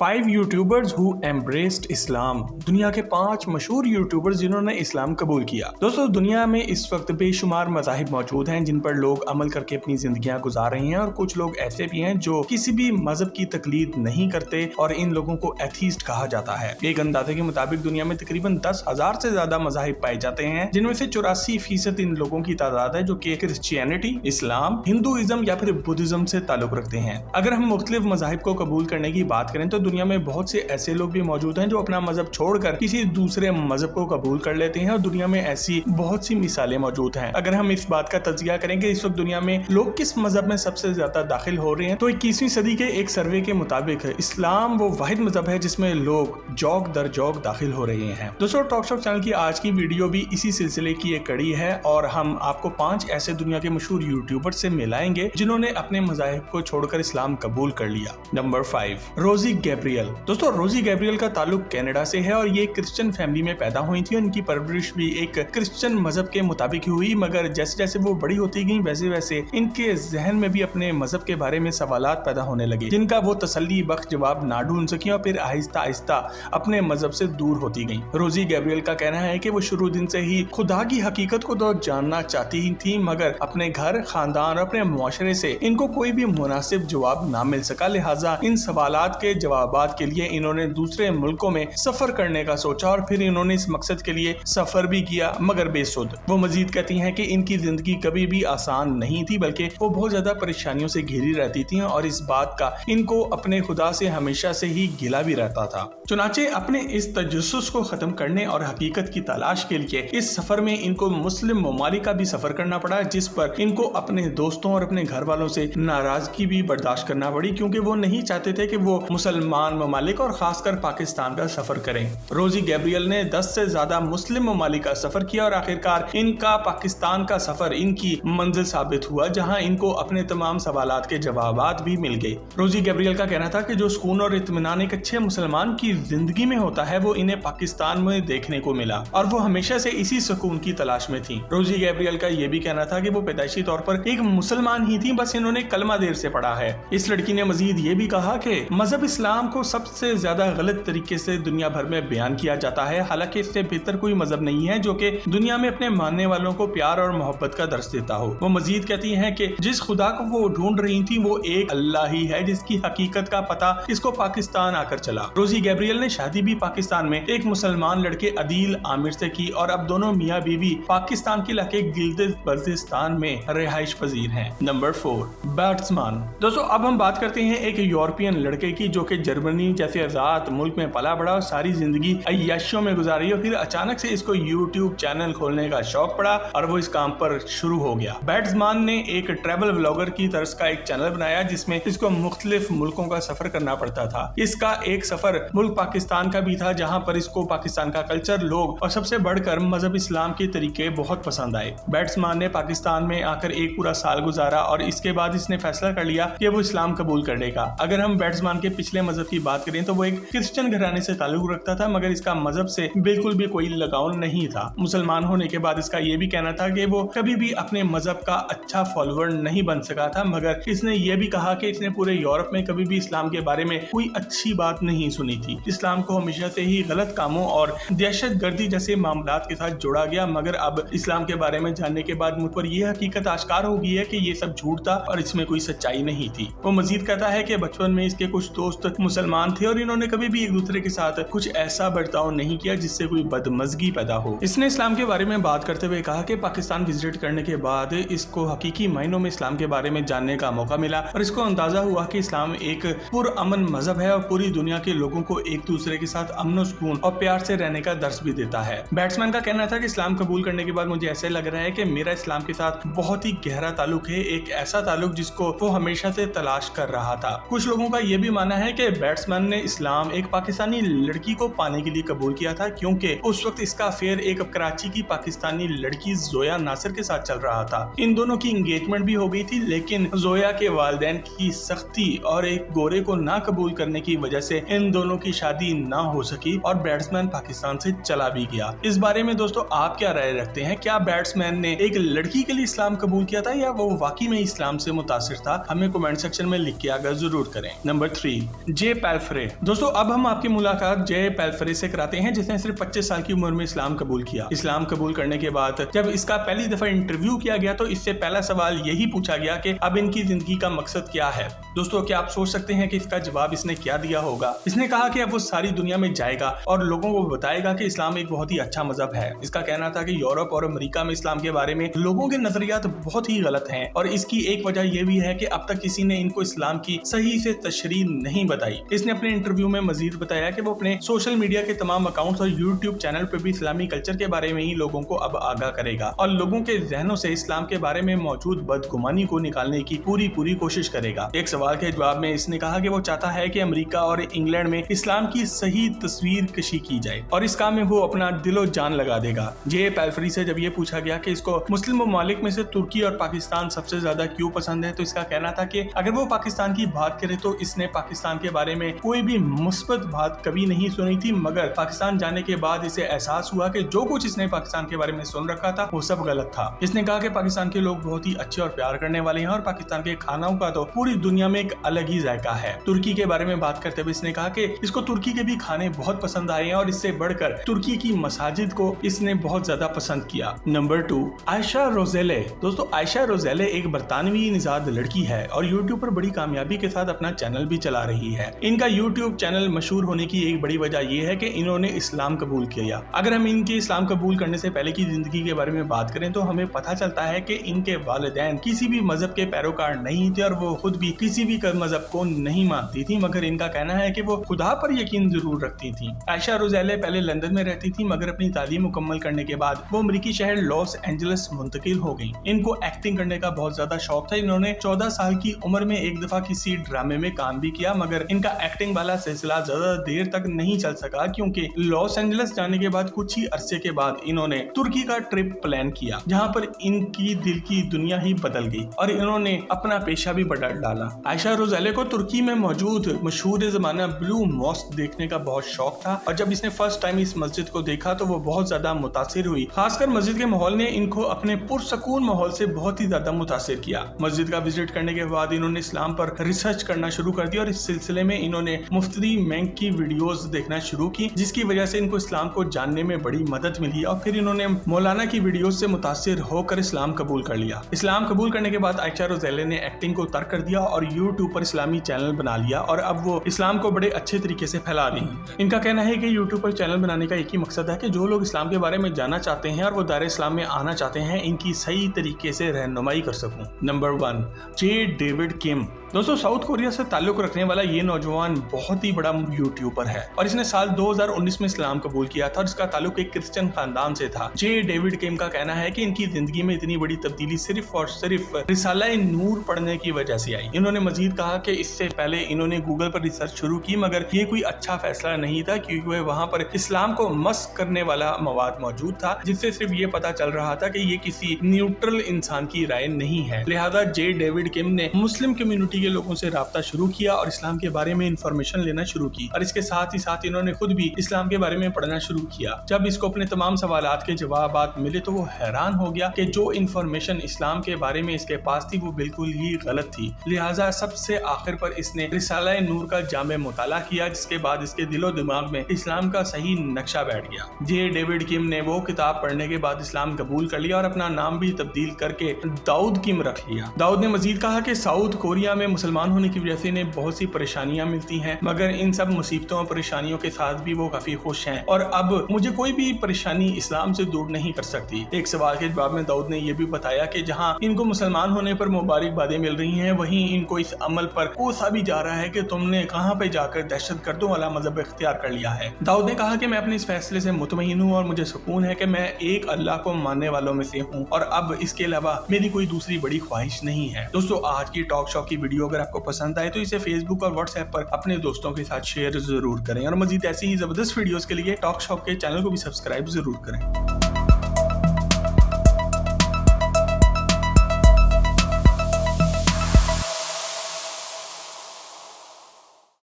5 YouTubers who embraced इस्लाम। दुनिया के 5 मशहूर यूट्यूबर्स जिन्होंने इस्लाम कबूल किया। दोस्तों, दुनिया में इस वक्त बेशुमार मज़ाहिब मौजूद हैं जिन पर लोग अमल करके अपनी जिंदगियां गुजार रहे हैं, और कुछ लोग ऐसे भी हैं जो किसी भी मजहब की तकलीद नहीं करते और इन लोगों को एथीस्ट कहा जाता है। एक अंदाजे के मुताबिक दुनिया में तकरीबन 10,000 से ज्यादा मज़ाहिब पाए जाते हैं, जिनमें से 84% इन लोगों की तादाद है जो कि क्रिश्चियनिटी, इस्लाम, हिंदुइज्म या फिर बुद्धिज्म से ताल्लुक रखते हैं। अगर हम मुख्तलिफ मज़ाहिब को कबूल करने की बात करें तो दुनिया में बहुत से ऐसे लोग भी मौजूद हैं जो अपना मजहब छोड़कर किसी दूसरे मजहब को कबूल कर लेते हैं, और दुनिया में ऐसी बहुत सी मिसालें मौजूद हैं। अगर हम इस बात का तज्जिया करें कि इस वक्त दुनिया में लोग किस मजहब में सबसे ज्यादा दाखिल हो रहे हैं, तो 21वीं सदी के एक सर्वे के मुताबिक इस्लाम वो वाहिद मजहब है जिसमें लोग जौक दर जौक दाखिल हो रहे हैं। दोस्तों, टॉक शॉप चैनल की आज की वीडियो भी इसी सिलसिले की एक कड़ी है, और हम आपको 5 ऐसे दुनिया के मशहूर यूट्यूबर से मिलाएंगे जिन्होंने अपने मज़ाहिब को छोड़कर इस्लाम कबूल कर लिया। नंबर 5, रोजी गैब्रियल। दोस्तों, रोजी गैब्रियल का ताल्लुक कनाडा से है और ये क्रिश्चियन फैमिली में पैदा हुई थी। उनकी परवरिश भी एक क्रिश्चियन मजहब के मुताबिक हुई, मगर जैसे जैसे वो बड़ी होती गई वैसे वैसे इनके जहन में भी अपने मजहब के बारे में सवालात पैदा होने लगे, जिनका वो तसल्ली बख्श जवाब ना ढूंढ सकी और फिर आहिस्ता आहिस्ता अपने मजहब से दूर होती गई। रोजी गैब्रियल का कहना है कि वो शुरू दिन से ही खुदा की हकीकत को तो जानना चाहती ही थी, मगर अपने घर, खानदान और अपने मुआशरे से इनको कोई भी मुनासिब जवाब ना मिल सका। लिहाजा इन सवालात के जवाबात के लिए इन्होंने दूसरे मुल्कों में सफर करने का सोचा, और फिर इन्होंने इस मकसद के लिए सफर भी किया, मगर बेसुध। वो मजीद कहती हैं कि इनकी जिंदगी कभी भी आसान नहीं थी, बल्कि वो बहुत ज्यादा परेशानियों से घिरी रहती थी, और इस बात का इनको अपने खुदा से हमेशा से ही गिला भी रहता था। चुनाचे अपने इस तजस्सुस को खत्म करने और हकीकत की तलाश के लिए इस सफर में इनको मुस्लिम ममालिक का भी सफर करना पड़ा, जिस पर इनको अपने दोस्तों और अपने घर वालों से नाराजगी भी बर्दाश्त करना पड़ी, क्योंकि वो नहीं चाहते थे कि वो मुसलमान ममालिक और खासकर पाकिस्तान का सफर करें। रोजी गैब्रियल ने 10 से ज्यादा मुस्लिम ममालिक का सफर किया और आखिरकार इनका पाकिस्तान का सफर इनकी मंजिल साबित हुआ, जहां इनको अपने तमाम सवालात के जवाबात भी मिल गए। रोजी गैब्रियल का कहना था कि जो सुकून और इत्मीनान एक अच्छे मुसलमान की जिंदगी में होता है वो इन्हें पाकिस्तान में देखने को मिला, और वो हमेशा से इसी सुकून की तलाश में थी। रोजी गैब्रियल का ये भी कहना था कि वो पैदाइशी तौर पर एक मुसलमान ही थी, बस इन्होंने कलमा देर से पढ़ा है। इस लड़की ने मजीद ये भी कहा कि मजहब इस्लाम को सबसे ज्यादा गलत तरीके से दुनिया भर में बयान किया जाता है, हालांकि इससे बेहतर कोई मजहब नहीं है जो कि दुनिया में अपने मानने वालों को प्यार और मोहब्बत का दर्स देता हो। वो मजीद कहती हैं कि जिस खुदा को वो ढूंढ रही थी वो एक अल्लाह ही है, जिसकी हकीकत का पता इसको पाकिस्तान आकर चला। रोजी गैब्रियल ने शादी भी पाकिस्तान में एक मुसलमान लड़के अदील आमिर से की, और अब दोनों मियाँ बीवी पाकिस्तान के इलाके गिल्दिज-बल्तिस्तान में रिहाइश पजीर हैं। Number 4, batsman. दोस्तों, अब हम बात करते हैं एक यूरोपियन लड़के की जो कि जर्मनी जैसे आजाद मुल्क में पला बड़ा और सारी जिंदगी अय्याशियों में गुजारी, और फिर अचानक से इसको यूट्यूब चैनल खोलने का शौक पड़ा और वो इस काम पर शुरू हो गया। बैट्समैन ने एक ट्रैवल व्लॉगर की तरह का एक चैनल बनाया जिसमें इसको मुख्तलिफ मुल्कों का सफर करना पड़ता था। इसका एक सफर मुल्क पाकिस्तान का भी था, जहाँ पर इसको पाकिस्तान का कल्चर, लोग और सबसे बढ़कर मजहब इस्लाम के तरीके बहुत पसंद आए। बैट्समैन ने पाकिस्तान में आकर एक पूरा साल गुजारा और इसके बाद इसने फैसला कर लिया कि वो इस्लाम कबूल कर लेगा। अगर हम बैट्समैन के पिछले मजहब की बात करें तो वो एक क्रिश्चियन घराने से ताल्लुक रखता था, मगर इसका मजहब से बिल्कुल भी कोई लगाव नहीं था। मुसलमान होने के बाद इसका ये भी कहना था कि वो कभी भी अपने मजहब का अच्छा फॉलोअर नहीं बन सका था, मगर इसने ये भी कहा कि इसने पूरे यूरोप में कभी भी इस्लाम के बारे में कोई अच्छी बात नहीं सुनी थी। इस्लाम को हमेशा से ही गलत कामों और दहशत गर्दी जैसे मामलात के साथ जोड़ा गया, मगर अब इस्लाम के बारे में जानने के बाद मुझ पर यह हकीकत आश्कार हो गई है कि ये सब झूठ था और इसमें कोई सच्चाई नहीं थी। वो मजीद कहता है कि बचपन में इसके कुछ दोस्त मुसलमान थे और इन्होंने कभी भी एक दूसरे के साथ कुछ ऐसा बर्ताव नहीं किया जिससे कोई बदमजगी पैदा हो। इसने इस्लाम के बारे में बात करते हुए कहा कि पाकिस्तान विजिट करने के बाद इसको हकीकी मायनों में इस्लाम के बारे में जानने का मौका मिला, और इसको अंदाजा हुआ कि इस्लाम एक पुरअमन मजहब है और पूरी दुनिया के लोगों को एक दूसरे के साथ अमन और सुकून और प्यार से रहने का दर्स भी देता है। बैट्समैन का कहना था कि इस्लाम कबूल करने के बाद मुझे ऐसे लग रहा है कि मेरा इस्लाम के साथ बहुत ही गहरा ताल्लुक है, एक ऐसा ताल्लुक जिसको वो हमेशा से तलाश कर रहा था। कुछ लोगों का यह भी मानना है कि बैट्समैन ने इस्लाम एक पाकिस्तानी लड़की को पाने के लिए कबूल किया था, क्योंकि उस वक्त इसका अफेयर एक कराची की पाकिस्तानी लड़की जोया नासिर के साथ चल रहा था। इन दोनों की एंगेजमेंट भी हो गई थी, लेकिन जोया के वालिदैन की सख्ती और एक गोरे को ना कबूल करने की वजह से इन दोनों की शादी ना हो सकी और बैट्समैन पाकिस्तान से चला भी गया। इस बारे में दोस्तों आप क्या राय रखते हैं? क्या बैट्समैन ने एक लड़की के लिए इस्लाम कबूल किया था या वो वाकई में इस्लाम से मुतासिर था? हमें कमेंट सेक्शन में लिख के आगे जरूर करें। नंबर 3, जे जे पेल्फ्रे। दोस्तों अब हम आपकी मुलाकात जे पेल्फ्रे से कराते हैं, जिसने सिर्फ 25 साल की उम्र में इस्लाम कबूल किया। इस्लाम कबूल करने के बाद जब इसका पहली दफा इंटरव्यू किया गया तो इससे पहला सवाल यही पूछा गया कि अब इनकी जिंदगी का मकसद क्या है। दोस्तों क्या आप सोच सकते हैं कि इसका जवाब इसने क्या दिया होगा? इसने कहा कि अब वो सारी दुनिया में जाएगा और लोगों को बताएगा कि इस्लाम एक बहुत ही अच्छा मजहब है। इसका कहना था कि यूरोप और अमेरिका में इस्लाम के बारे में लोगों के नजरियात बहुत ही गलत हैं और इसकी एक वजह यह भी है कि अब तक किसी ने इनको इस्लाम की सही से तशरीह नहीं बताई। इसने अपने इंटरव्यू में मजीद बताया कि वो अपने सोशल मीडिया के तमाम अकाउंट्स और यूट्यूब चैनल पर भी इस्लामी कल्चर के बारे में ही लोगों को अब आगाह करेगा और लोगों के जहनों से इस्लाम के बारे में मौजूद बदगुमानी को निकालने की पूरी कोशिश करेगा। एक सवाल के जवाब में इसने कहा कि वो चाहता है कि अमेरिका और इंग्लैंड में इस्लाम की सही तस्वीर कशी की जाए और इस काम में वो अपना दिलो जान लगा देगा। जे पेल्फ्रे से जब ये पूछा गया कि इसको मुस्लिम ममालिक में से तुर्की और पाकिस्तान सबसे ज्यादा क्यों पसंद है, तो इसका कहना था कि अगर वो पाकिस्तान की बात करे तो इसने पाकिस्तान के बारे में कोई भी मुस्बत बात कभी नहीं सुनी थी, मगर पाकिस्तान जाने के बाद इसे एहसास हुआ कि जो कुछ इसने पाकिस्तान के बारे में सुन रखा था वो सब गलत था। इसने कहा कि पाकिस्तान के लोग बहुत ही अच्छे और प्यार करने वाले हैं और पाकिस्तान के खानों का तो पूरी दुनिया में एक अलग ही जायका है। तुर्की के बारे में बात करते हुए इसने कहा कि इसको तुर्की के भी खाने बहुत पसंद आए हैं और इससे बढ़कर तुर्की की मसाजिद को इसने बहुत ज्यादा पसंद किया। नंबर 2, आयशा रोजेले। दोस्तों आयशा रोजेले एक बरतानवी निजाद लड़की है और यूट्यूब पर बड़ी कामयाबी के साथ अपना चैनल भी चला रही है। इनका यूट्यूब चैनल मशहूर होने की एक बड़ी वजह यह है कि इन्होंने इस्लाम कबूल किया। अगर हम इनके इस्लाम कबूल करने से पहले की जिंदगी के बारे में बात करें तो हमें पता चलता है कि इनके वालिदैन किसी भी मजहब के पैरोकार नहीं थे और वो खुद भी किसी भी मजहब को नहीं मानती थी, मगर इनका कहना है कि वो खुदा पर यकीन जरूर रखती थी। आयशा रोजेले पहले लंदन में रहती थी, मगर अपनी तालीम मुकम्मल करने के बाद वो अमेरिकी शहर लॉस एंजलिस मुंतकिल हो गई। इनको एक्टिंग करने का बहुत ज्यादा शौक था। इन्होंने 14 साल की उम्र में एक दफा किसी ड्रामे में काम भी किया, मगर इनका एक्टिंग वाला सिलसिला ज्यादा देर तक नहीं चल सका क्योंकि लॉस एंजलिस जाने के बाद कुछ ही अरसे के बाद इन्होंने तुर्की का ट्रिप प्लान किया, जहां पर इनकी दिल की दुनिया ही बदल गई और इन्होंने अपना पेशा भी बदल डाला। आयशा रोजेले को तुर्की में मौजूद मशहूर जमाना ब्लू मॉस्क देखने का बहुत शौक था और जब इसने फर्स्ट टाइम इस मस्जिद को देखा तो वो बहुत ज्यादा मुतासिर हुई। खासकर मस्जिद के माहौल ने इनको अपने पुरसकून माहौल से बहुत ही ज्यादा मुतासिर किया। मस्जिद का विजिट करने के बाद इन्होंने इस्लाम पर रिसर्च करना शुरू कर दिया और इस सिलसिले में इन्होंने मुफ्ती मेंक की वीडियोस देखना शुरू की, जिसकी वजह से इनको इस्लाम को जानने में बड़ी मदद मिली और फिर इन्होंने मौलाना की वीडियोस से मुतासिर होकर इस्लाम कबूल कर लिया। इस्लाम कबूल करने के बाद आयशा रोजेले ने एक्टिंग को तर्क कर दिया और यूट्यूब पर इस्लामी चैनल बना लिया और अब वो इस्लाम को बड़े अच्छे तरीके से फैला रही हैं। इनका कहना है कि यूट्यूब पर चैनल बनाने का एक ही मकसद है कि जो लोग इस्लाम के बारे में जानना चाहते हैं और वो दायरे इस्लाम में आना चाहते हैं, इनकी सही तरीके से रहनुमाई कर सकूं। नंबर 1, जे डेविड किम। दोस्तों साउथ कोरिया से ताल्लुक रखने वाला ये नौजवान बहुत ही बड़ा यूट्यूबर है और इसने साल 2019 में इस्लाम कबूल किया था और इसका ताल्लुक एक क्रिश्चियन खानदान से था। जे डेविड किम का कहना है कि इनकी जिंदगी में इतनी बड़ी तब्दीली सिर्फ और सिर्फ रिसाला-ए नूर पढ़ने की वजह से आई। इन्होंने मजीद कहा कि इससे पहले इन्होंने गूगल पर रिसर्च शुरू की, मगर ये कोई अच्छा फैसला नहीं था क्योंकि वहाँ पर इस्लाम को मस्क करने वाला मवाद मौजूद था, जिससे सिर्फ ये पता चल रहा था कि ये किसी न्यूट्रल इंसान की राय नहीं है। लिहाजा जे डेविड किम ने मुस्लिम कम्युनिटी के लोगों से राब्ता शुरू किया और इस्लाम के बारे में इंफॉर्मेशन लेना शुरू की और इसके साथ ही साथ इन्होंने खुद भी इस्लाम के बारे में पढ़ना शुरू किया। जब इसको अपने तमाम सवालात के जवाब मिले तो वो हैरान हो गया कि जो इंफॉर्मेशन इस्लाम के बारे में इसके पास थी वो बिल्कुल ही गलत थी। लिहाजा सबसे आखिर पर इसने रिसाला-ए नूर का जामे मुताला किया, जिसके बाद इसके दिलो दिमाग में इस्लाम का सही नक्शा बैठ गया। जे डेविड किम ने वो किताब पढ़ने के बाद इस्लाम कबूल कर लिया और अपना नाम भी तब्दील करके दाऊद किम रख लिया। दाऊद ने मजीद कहा कि साउथ कोरिया में मुसलमान होने की वजह से इन्हें बहुत सी परेशानियां मिलती हैं, मगर इन सब मुसीबतों और परेशानियों के साथ भी वो काफी खुश हैं और अब मुझे कोई भी परेशानी इस्लाम से दूर नहीं कर सकती। एक सवाल के जवाब में दाऊद ने यह भी बताया कि जहां इनको मुसलमान होने पर मुबारकबादें मिल रही हैं, वहीं इनको इस अमल पर कोसा भी जा रहा है कि तुमने कहां पे जाकर दहशतगर्दों वाला मजहब इख्तियार कर लिया है। दाऊद ने कहा कि मैं अपने इस फैसले से मुतमईन हूं और मुझे सुकून है कि मैं एक अल्लाह को मानने वालों में से हूं और अब इसके अलावा मेरी कोई दूसरी बड़ी ख्वाहिश नहीं है। दोस्तों आज की टॉक शॉप की वीडियो अगर आपको पसंद आए तो इसे फेसबुक और व्हाट्सएप पर अपने दोस्तों के साथ शेयर जरूर करें और मजीद ऐसी ही जबरदस्त वीडियोस के लिए टॉक शॉप के चैनल को भी सब्सक्राइब जरूर करें।